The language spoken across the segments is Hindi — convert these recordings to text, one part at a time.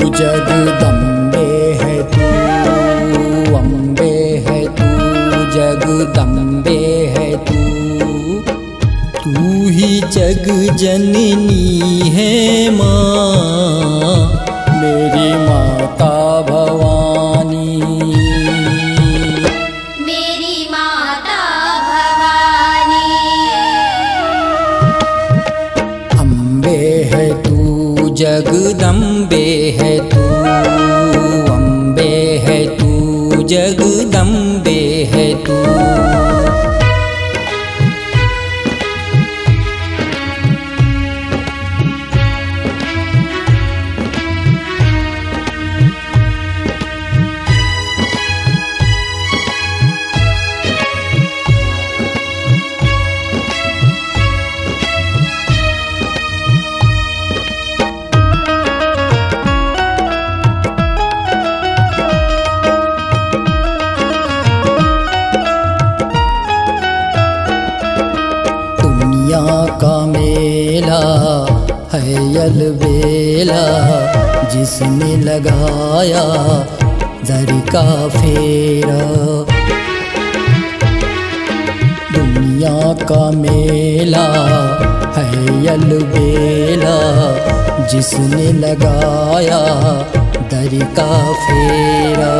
जगदम्बे है तू, अम्बे है तू, जगदम्बे है तू। तू ही जग जननी है माँ, मेरी माता भवानी। मेरी माता भवानी। अम्बे है तू, जगदम्बे है तू, अम्बे है तू, जगदम्बे है तू। का मेला है अलबेला, जिसने लगाया दर का फेरा। दुनिया का मेला है अलबेला, जिसने लगाया दर का फेरा।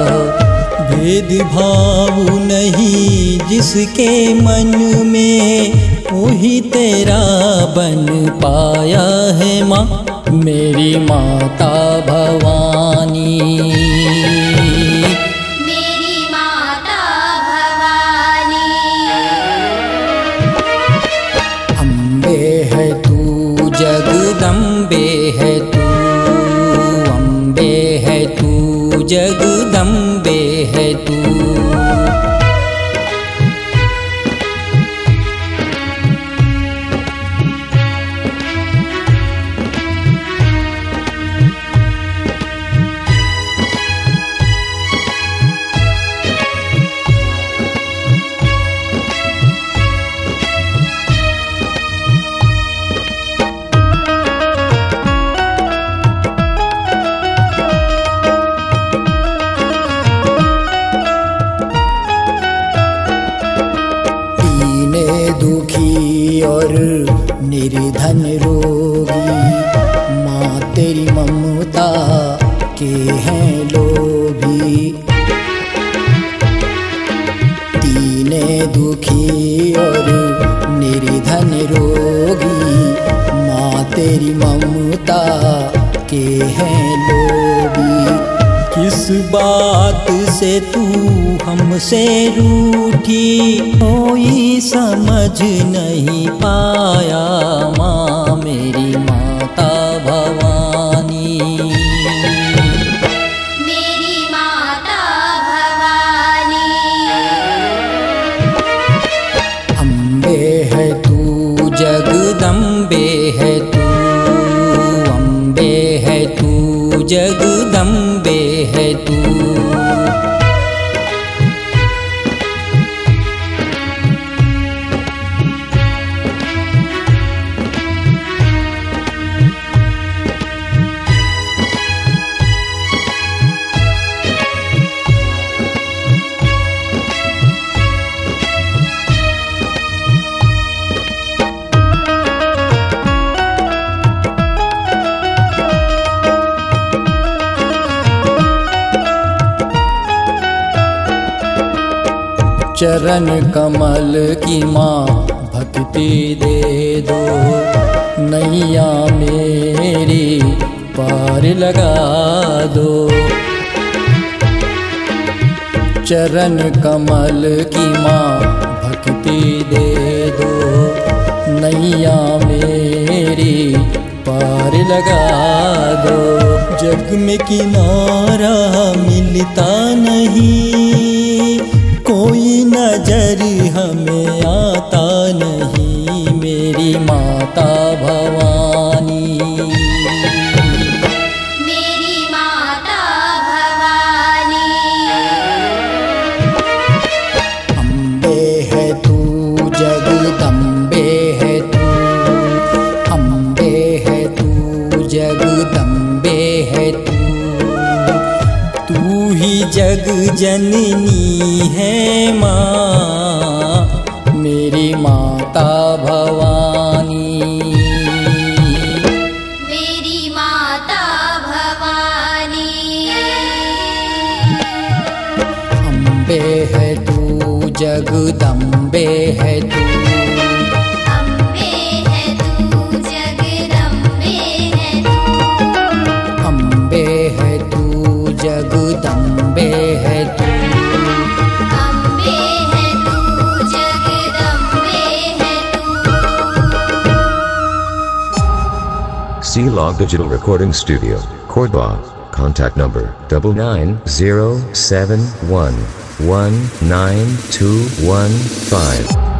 भेदभाव नहीं जिसके मन में, वही तेरा बन पाया है माँ, मेरी माता भवानी। मेरी माता भवानी। अम्बे है तू, जगदम्बे है तू, अम्बे है तू, जगदम्बे है तू। दुखी और निर्धन रोगी, माँ तेरी ममता के हैं लोभी। दीने दुखी और निर्धन रोगी, माँ तेरी ममता के हैं लोभी। किस बात से तू हमसे रूठी, कोई समझ नहीं पाया माँ, मेरी माता भवानी। मेरी माता भवानी। अम्बे है तू, जगदम्बे है तू, अम्बे है तू, जगदम्बे है तू। चरण कमल की माँ भक्ति दे दो, नैया मेरी पार लगा दो। चरण कमल की माँ भक्ति दे दो, नैया मेरी पार लगा दो। जग में किनारा मिलता नहीं, कोई नजर हमें आता नहीं, मेरी माता भवानी। मेरी माता भवानी। अम्बे है तू, जगदम्बे है तू, अम्बे है तू, जगदम्बे है तू। ही जग जननी है माँ, मेरी माता भवानी। मेरी माता भवानी। अम्बे है तू जगदम्बे है तू, अम्बे है तू जगदम्बे है तू, अम्बे है तू जगदम्बे है तू, अम्बे है तू जगदम्बे है तू। C-Log Digital Recording Studio, Cordoba. Contact number 9907119215.